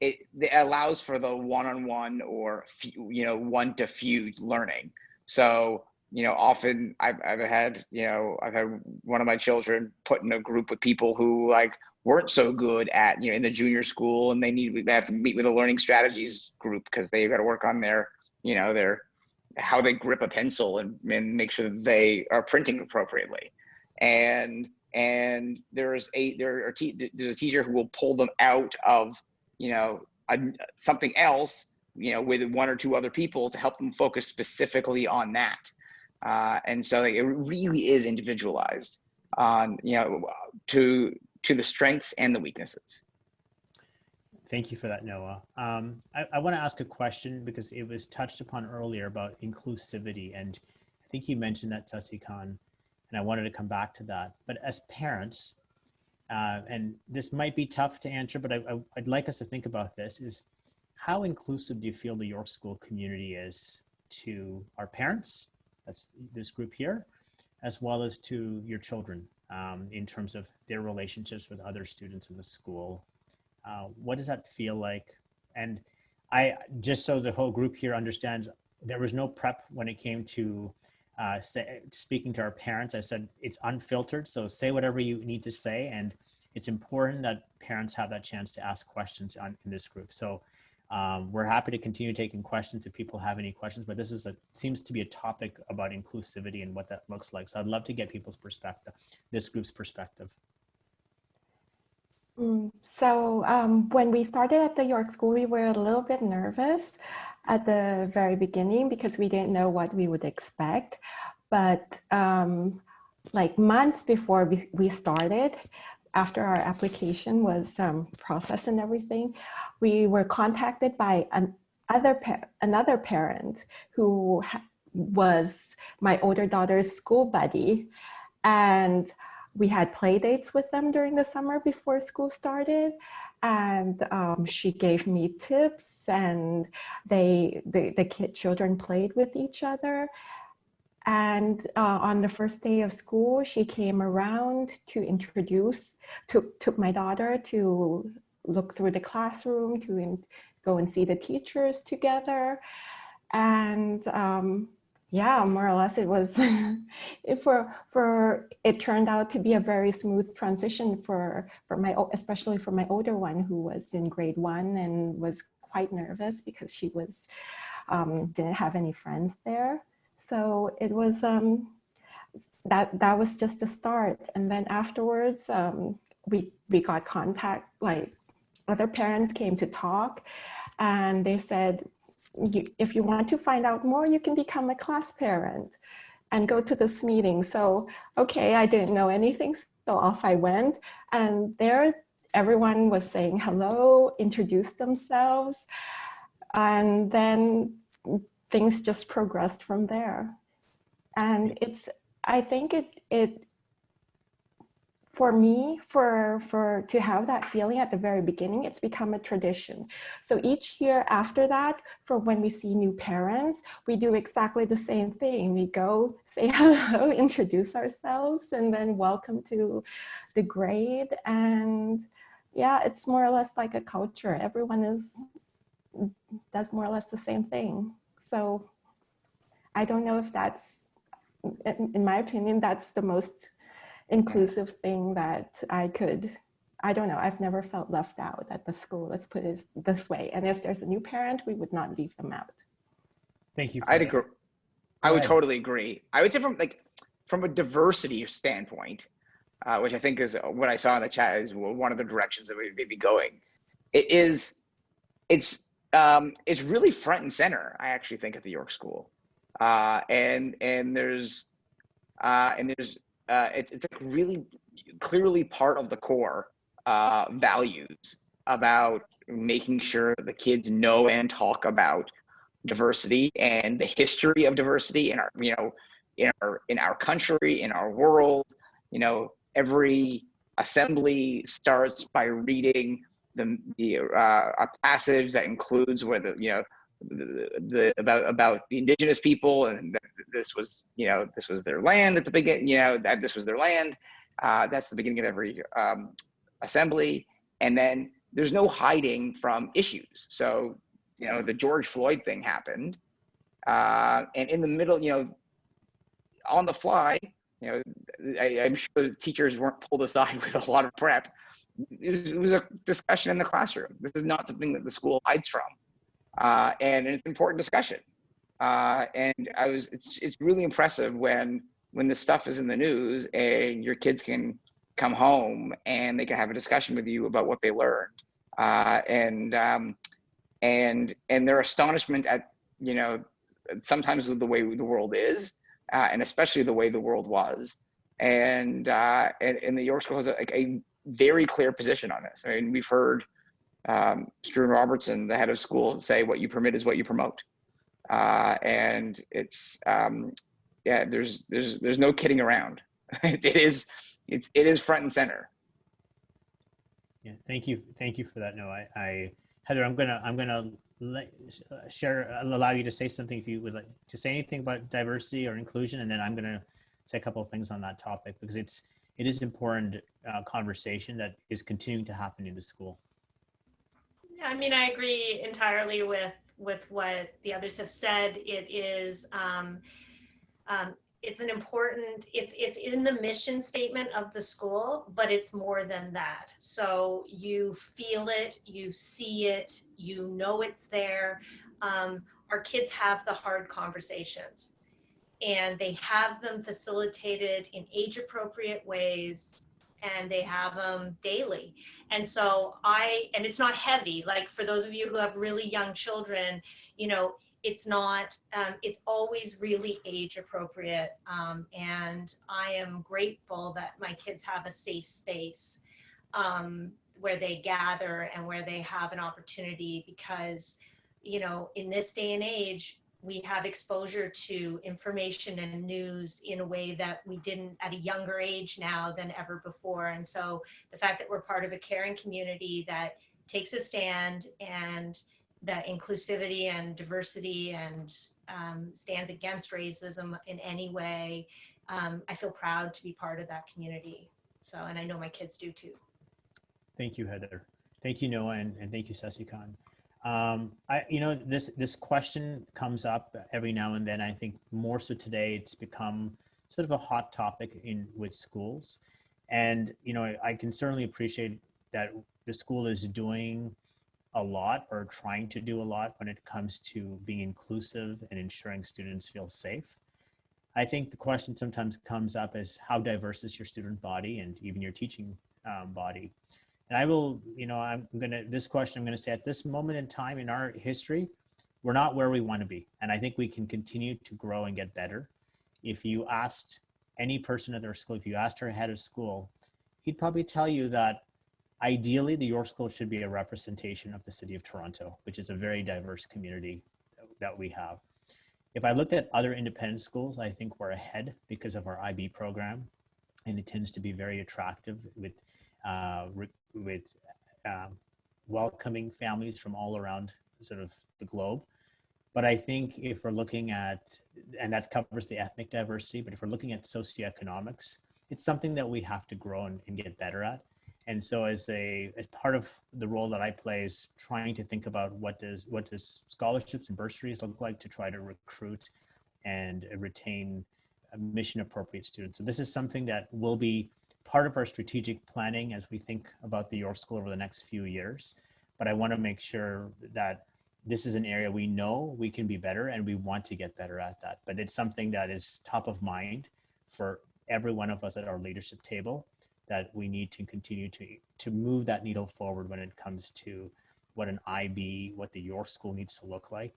it allows for the one-on-one or, you know, one-to-few learning. So, you know, often I've had one of my children put in a group with people who like weren't so good at, you know, in the junior school, and they have to meet with a learning strategies group because they've got to work on their, you know, how they grip a pencil and make sure that they are printing appropriately. And there's a teacher who will pull them out of, you know, something else, you know, with one or two other people to help them focus specifically on that. And so it really is individualized on, you know, to the strengths and the weaknesses. Thank you for that, Noah. I want to ask a question because it was touched upon earlier about inclusivity, and I think you mentioned that, Sasikan, and I wanted to come back to that. But as parents, and this might be tough to answer, but I'd like us to think about this, is how inclusive do you feel the York School community is to our parents, that's this group here, as well as to your children in terms of their relationships with other students in the school? What does that feel like? And just so the whole group here understands, there was no prep when it came to speaking to our parents. I said it's unfiltered, so say whatever you need to say, and it's important that parents have that chance to ask questions in this group. So we're happy to continue taking questions if people have any questions, but this seems to be a topic about inclusivity and what that looks like. So I'd love to get people's perspective, this group's perspective. So when we started at the York School, we were a little bit nervous at the very beginning because we didn't know what we would expect. But like months before we started, after our application was processed and everything, we were contacted by another parent who was my older daughter's school buddy. And we had play dates with them during the summer before school started. And she gave me tips, and the children played with each other. And on the first day of school, she came around to took my daughter to look through the classroom, to go and see the teachers together. And yeah, more or less it was, it turned out to be a very smooth transition especially for my older one, who was in grade 1 and was quite nervous because she didn't have any friends there. So it was, that was just the start. And then afterwards, we got contact, like other parents came to talk, and they said, if you want to find out more, you can become a class parent and go to this meeting. So, okay, I didn't know anything, so off I went. And there, everyone was saying hello, introduced themselves, and then things just progressed from there. And I think for me, to have that feeling at the very beginning, it's become a tradition. So each year after that, for when we see new parents, we do exactly the same thing. We go say hello, introduce ourselves, and then welcome to the grade. And yeah, it's more or less like a culture. Everyone does more or less the same thing. So I don't know if that's, in my opinion, that's the most inclusive thing that I don't know, I've never felt left out at the school, let's put it this way. And if there's a new parent, we would not leave them out. Thank you. I'd agree. I would totally agree. I would say from a diversity standpoint, which I think is what I saw in the chat is one of the directions that we may be going. It's really front and center, I actually think, at the York School. And there's it's like really clearly part of the core values about making sure that the kids know and talk about diversity and the history of diversity in our country, in our world. Every assembly starts by reading a passage that includes where about the indigenous people, and this was their land at the beginning, that this was their land. That's the beginning of every assembly. And then there's no hiding from issues. So the George Floyd thing happened, and in the middle, on the fly, I'm sure teachers weren't pulled aside with a lot of prep. It was a discussion in the classroom. This is not something that the school hides from. And it's an important discussion. And it's really impressive when this stuff is in the news and your kids can come home and they can have a discussion with you about what they learned. And their astonishment at, sometimes the way the world is, and especially the way the world was. And the York School has a very clear position on this. I mean, we've heard Struan Robertson, the head of school, say what you permit is what you promote. And it's, there's no kidding around. It is front and center. Yeah, thank you for that. No, Heather, I'm gonna allow you to say something if you would like to say anything about diversity or inclusion, and then I'm gonna say a couple of things on that topic because it is important conversation that is continuing to happen in the school. I mean, I agree entirely with what the others have said. It is it's an important, it's in the mission statement of the school, but it's more than that. So you feel it, you see it, you know it's there. Our kids have the hard conversations, and they have them facilitated in age appropriate ways, and they have them daily. And so and it's not heavy, like for those of you who have really young children, you know, it's not, it's always really age appropriate. And I am grateful that my kids have a safe space where they gather and where they have an opportunity, because, you know, in this day and age, we have exposure to information and news in a way that we didn't at a younger age now than ever before. And so the fact that we're part of a caring community that takes a stand, and that inclusivity and diversity and stands against racism in any way, I feel proud to be part of that community. So, and I know my kids do too. Thank you, Heather. Thank you, Noah, and thank you, Sasikan. This question comes up every now and then. I think more so today, it's become sort of a hot topic with schools. And, you know, I can certainly appreciate that the school is doing a lot, or trying to do a lot, when it comes to being inclusive and ensuring students feel safe. I think the question sometimes comes up as how diverse is your student body and even your teaching body. And I will, you know, this question I'm gonna say, at this moment in time in our history, we're not where we want to be. And I think we can continue to grow and get better. If you asked any person at our school, if you asked our head of school, he'd probably tell you that ideally the York School should be a representation of the city of Toronto, which is a very diverse community that we have. If I looked at other independent schools, I think we're ahead because of our IB program, and it tends to be very attractive with welcoming families from all around sort of the globe. But I think if we're looking at, and that covers the ethnic diversity, but if we're looking at socioeconomics, it's something that we have to grow and get better at. And so as part of the role that I play is trying to think about what does scholarships and bursaries look like to try to recruit and retain mission appropriate students. So this is something that will be part of our strategic planning as we think about the York School over the next few years. But I want to make sure that this is an area we know we can be better, and we want to get better at that. But it's something that is top of mind for every one of us at our leadership table, that we need to continue to move that needle forward when it comes to what an IB, what the York School needs to look like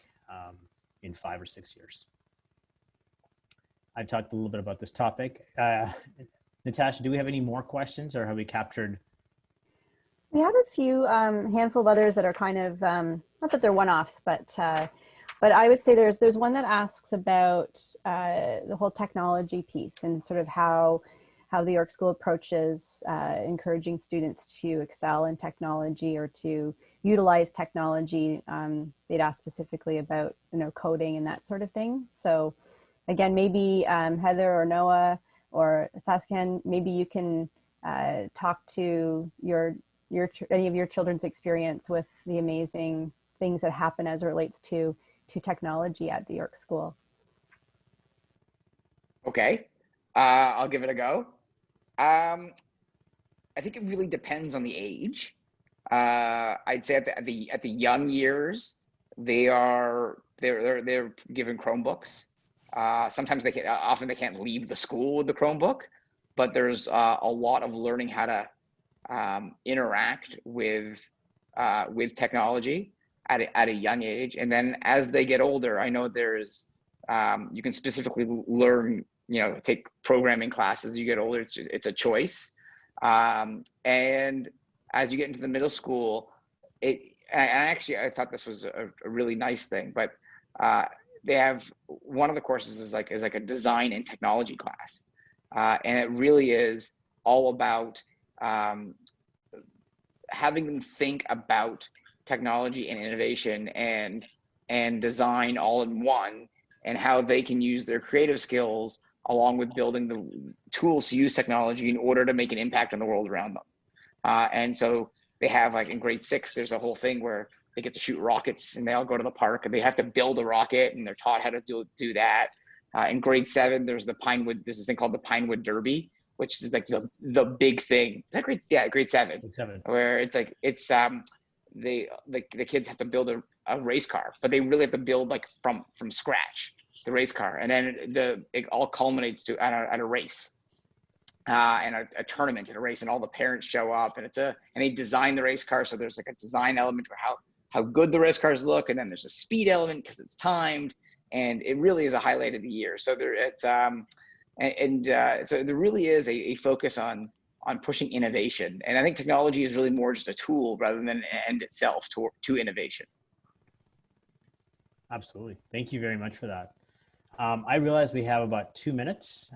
in 5 or 6 years. I talked a little bit about this topic. Natasha, do we have any more questions, or have we captured? We have a few handful of others that are kind of, not that they're one-offs, but I would say there's one that asks about the whole technology piece and sort of how the York School approaches encouraging students to excel in technology or to utilize technology. They'd asked specifically about, you know, coding and that sort of thing. So again, maybe Heather or Noah or Saskan, maybe you can talk to any of your children's experience with the amazing things that happen as it relates to technology at the York School. Okay, I'll give it a go. I think it really depends on the age. I'd say at the young years, they're given Chromebooks. Sometimes often they can't leave the school with the Chromebook, but there's a lot of learning how to interact with technology at a young age. And then as they get older, I know there's you can specifically learn, you know, take programming classes. You get older, it's a choice. And as you get into the middle school, I thought this was a really nice thing, but they have one of the courses is like a design and technology class. And it really is all about having them think about technology and innovation and design all in one, and how they can use their creative skills along with building the tools to use technology in order to make an impact on the world around them. And so they have, like in grade 6, there's a whole thing where they get to shoot rockets, and they all go to the park and they have to build a rocket, and they're taught how to do that. In grade 7, there's the Pinewood, this is a thing called the Pinewood Derby, which is like the big thing. Is that grade? Yeah, grade 7. Grade 7. Where it's like, the kids have to build a race car, but they really have to build like from scratch, the race car. And then it all culminates to at a race. And a tournament and a race, and all the parents show up, and and they design the race car. So there's like a design element for how good the race cars look. And then there's a speed element because it's timed, and it really is a highlight of the year. So so there really is a focus on pushing innovation. And I think technology is really more just a tool rather than an end itself to innovation. Absolutely. Thank you very much for that. I realize we have about 2 minutes.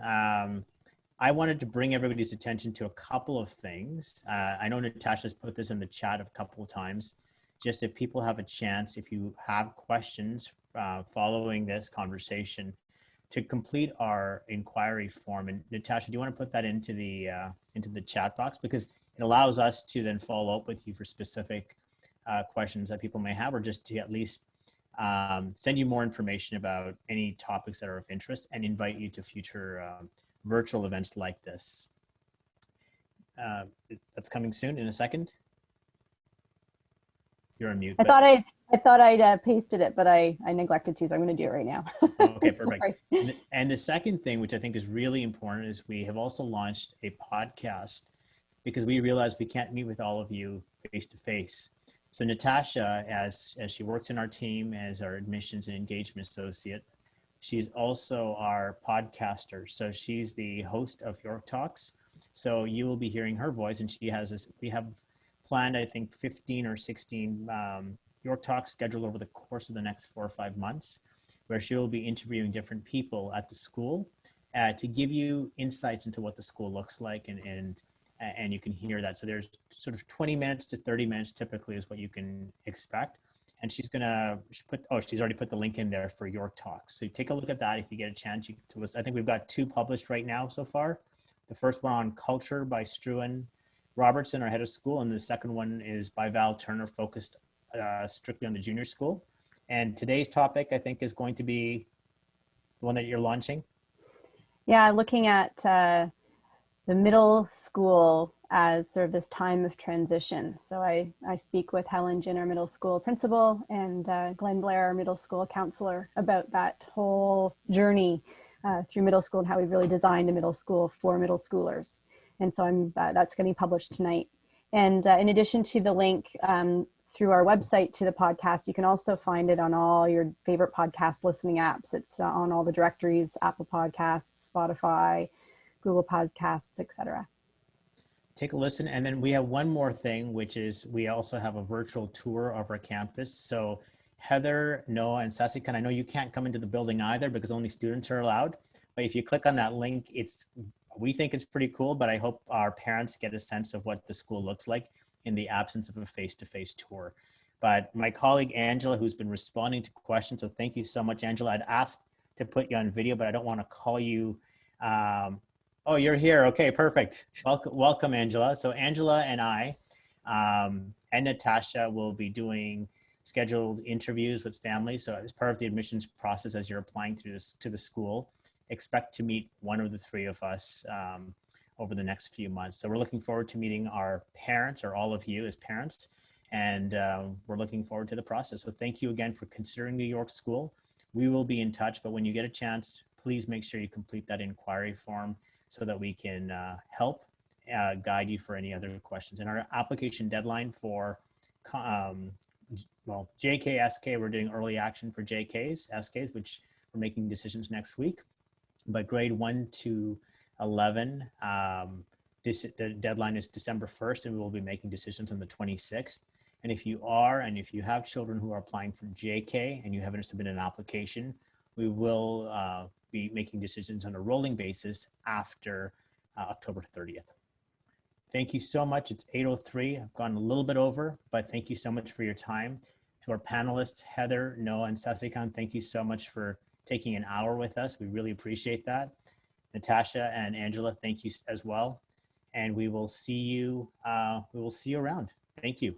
I wanted to bring everybody's attention to a couple of things. I know Natasha's put this in the chat a couple of times. Just if people have a chance, if you have questions following this conversation, to complete our inquiry form. And Natasha, do you want to put that into the chat box? Because it allows us to then follow up with you for specific questions that people may have, or just to at least send you more information about any topics that are of interest and invite you to future virtual events like this. That's coming soon in a second. You're on mute. I thought I'd pasted it, but I neglected to, so I'm going to do it right now. Okay, perfect. And the second thing, which I think is really important, is we have also launched a podcast because we realized we can't meet with all of you face to face. So Natasha, as she works in our team as our admissions and engagement associate, she's also our podcaster. So she's the host of York Talks. So you will be hearing her voice, and she has this, we have planned, I think 15 or 16 York Talks scheduled over the course of the next 4 or 5 months, where she will be interviewing different people at the school to give you insights into what the school looks like, and you can hear that. So there's sort of 20 minutes to 30 minutes typically is what you can expect. And she's already put the link in there for York Talks. So take a look at that if you get a chance to listen. I think we've got 2 published right now so far. The first one on culture by Struan Robertson, our head of school, and the second one is by Val Turner, focused strictly on the junior school. And today's topic, I think, is going to be the one that you're launching. Yeah, looking at the middle school as sort of this time of transition. So I speak with Helen Jin, our middle school principal, and Glenn Blair, our middle school counselor, about that whole journey through middle school and how we've really designed a middle school for middle schoolers. And so that's going to be published tonight. And in addition to the link through our website to the podcast, you can also find it on all your favorite podcast listening apps. It's on all the directories: Apple Podcasts, Spotify, Google Podcasts, etc. Take a listen. And then we have one more thing, which is we also have a virtual tour of our campus. So Heather, Noah, and Sasikan, I know you can't come into the building either because only students are allowed. But if you click on that link, we think it's pretty cool, but I hope our parents get a sense of what the school looks like in the absence of a face-to-face tour. But my colleague, Angela, who's been responding to questions, so thank you so much, Angela. I'd asked to put you on video, but I don't want to call you. Oh, you're here. Okay, perfect. Welcome, Angela. So Angela and I and Natasha will be doing scheduled interviews with families. So as part of the admissions process, as you're applying to the school, expect to meet one of the 3 of us over the next few months. So we're looking forward to meeting our parents, or all of you as parents, and we're looking forward to the process. So thank you again for considering New York School. We will be in touch, but when you get a chance, please make sure you complete that inquiry form so that we can help guide you for any other questions. And our application deadline for, JK, SK, we're doing early action for JKs, SKs, which we're making decisions next week. But grade 1 to 11, the deadline is December 1st, and we will be making decisions on the 26th. And if you have children who are applying for JK and you haven't submitted an application, we will be making decisions on a rolling basis after October 30th. Thank you so much. It's 8:03. I've gone a little bit over, but thank you so much for your time. To our panelists, Heather, Noah, and Sasikan, thank you so much for taking an hour with us. We really appreciate that. Natasha and Angela, thank you as well. And we will see you around. Thank you.